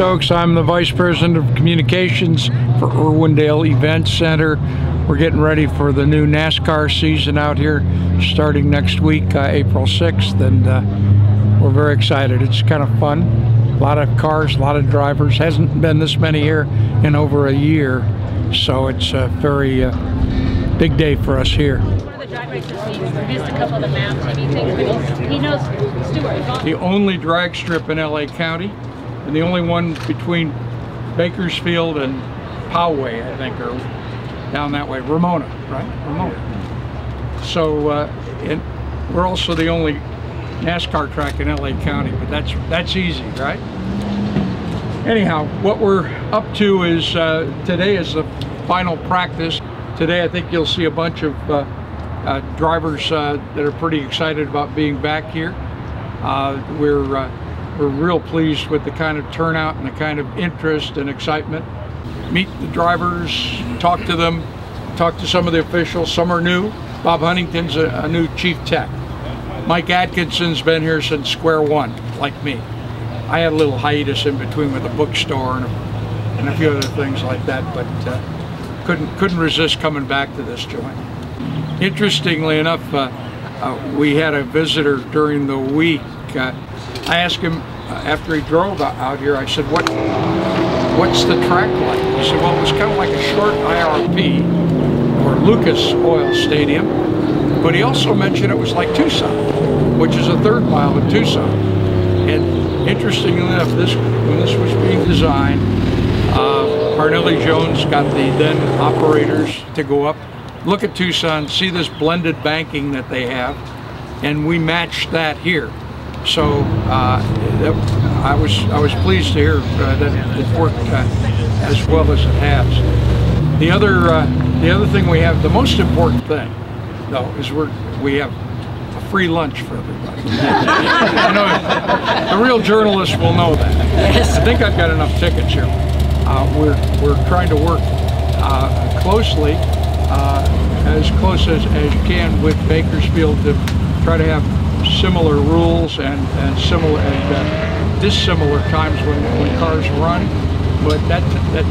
Stokes. I'm the Vice President of Communications for Irwindale Event Center. We're getting ready for the new NASCAR season out here starting next week, April 6th, and we're very excited. It's kind of fun. A lot of cars, a lot of drivers. Hasn't been this many here in over a year, so it's a very big day for us here. Drag races, he produced a couple of the maps, maybe things, but he knows Stewart. The only drag strip in LA County, and the only one between Bakersfield and Poway, I think, or down that way, Ramona, right? Ramona. So, and we're also the only NASCAR track in LA County, but that's easy, right? Anyhow, what we're up to is, today is the final practice. Today I think you'll see a bunch of drivers that are pretty excited about being back here. We're real pleased with the kind of turnout and the kind of interest and excitement. Meet the drivers, talk to them, talk to some of the officials. Some are new. Bob Huntington's a new chief tech. Mike Atkinson's been here since square one, like me. I had a little hiatus in between with a bookstore and a few other things like that, but couldn't resist coming back to this joint. Interestingly enough, we had a visitor during the week. I asked him after he drove out here, I said, what's the track like? He said, well, it was kind of like a short IRP or Lucas Oil Stadium, but he also mentioned it was like Tucson, which is a third mile of Tucson. And interestingly enough, when this was being designed, Parnelli Jones got the then operators to go up, look at Tucson, see this blended banking that they have, and we matched that here. So I was pleased to hear that it worked as well as it has. The other thing we have, the most important thing, though, is we have a free lunch for everybody. I know the real journalists will know that. I think I've got enough tickets here. We're trying to work closely. As close as you can with Bakersfield to try to have similar rules and dissimilar times when cars run, but that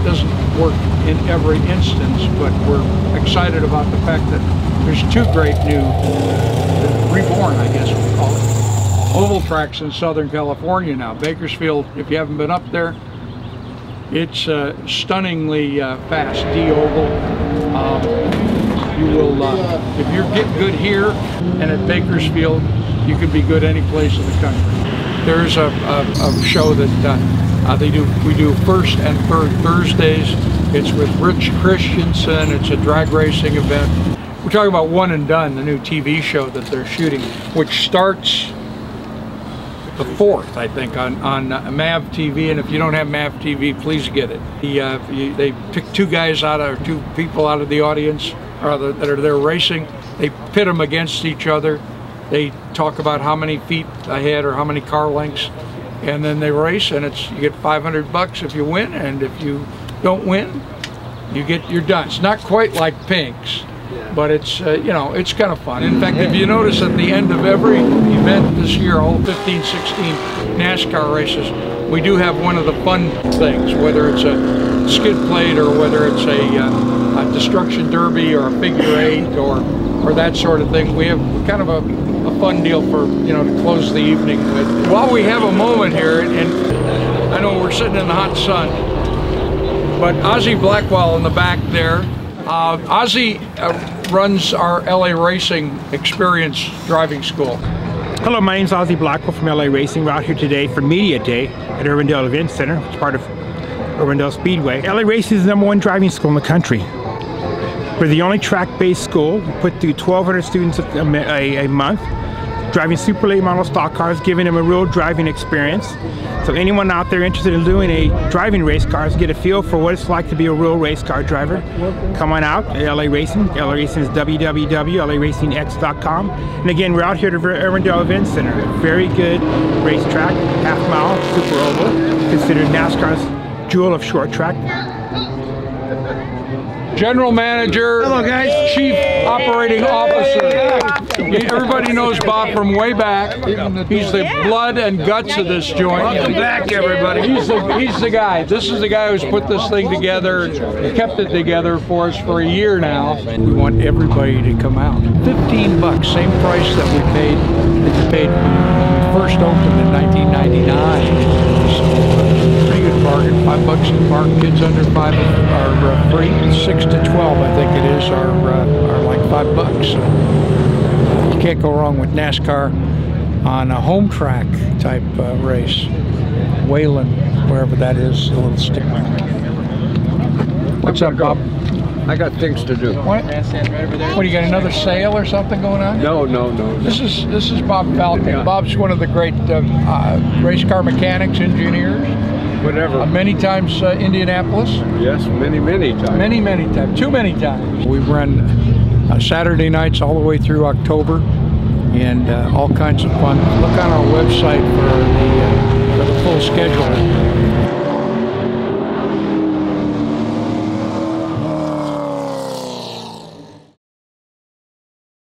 doesn't work in every instance. But we're excited about the fact that there's two great new reborn, I guess we'll call it, oval tracks in Southern California now. Bakersfield, if you haven't been up there, it's stunningly fast, D-oval. You will, if you get good here and at Bakersfield, you can be good any place in the country. There's a show that we do first and third Thursdays. It's with Rich Christensen. It's a drag racing event. We're talking about One and Done, the new TV show that they're shooting, which starts the 4th, I think, on MAV TV, and if you don't have MAV TV, please get it. They pick two people out of the audience that are there racing. They pit them against each other. They talk about how many feet ahead or how many car lengths, and then they race, and you get $500 if you win, and if you don't win, you're done. It's not quite like Pink's, but it's you know, it's kind of fun. In fact, if you notice at the end of every event this year, all 15, 16 NASCAR races, we do have one of the fun things, whether it's a skid plate or whether it's a destruction derby or a figure eight or that sort of thing. We have kind of a fun deal for, you know, to close the evening with. While we have a moment here, and I know we're sitting in the hot sun, but Ozzie Blackwell in the back there, Ozzie runs our LA Racing Experience driving school. Hello, my name's Ozzie Blackwell from LA Racing. We're out here today for Media Day at Irwindale Event Center, which is part of Irwindale Speedway. LA Racing is the #1 driving school in the country. We're the only track-based school. We put through 1,200 students a month, driving super late model stock cars, giving them a real driving experience. So anyone out there interested in doing a driving race cars, get a feel for what it's like to be a real race car driver, come on out at LA Racing. LA Racing is www.laracingx.com. And again, we're out here at Irwindale Event Center. Very good racetrack, half mile, super oval, considered NASCAR's jewel of short track. General Manager, hello guys, Chief Operating Officer. Everybody knows Bob from way back. He's the blood and guts of this joint. Welcome back, everybody. He's the guy. This is the guy who's put this thing together and kept it together for us for a year now. We want everybody to come out. $15, same price that we paid when we first opened in 1999. Pretty good bargain. $5 in park. Kids under 5 are free. 6 to 12, I think it is, are like $5. So you can't go wrong with NASCAR on a home track type race. Whelen, wherever that is, a little stick. What's up, Bob? I got things to do. What do you got, another sale or something going on? No. This is Bob Falcon. Yeah. Bob's one of the great race car mechanics, engineers. Whatever. Many times Indianapolis. Yes, many times. Many times. Too many times. We run Saturday nights all the way through October, and all kinds of fun. Look on our website for the full schedule.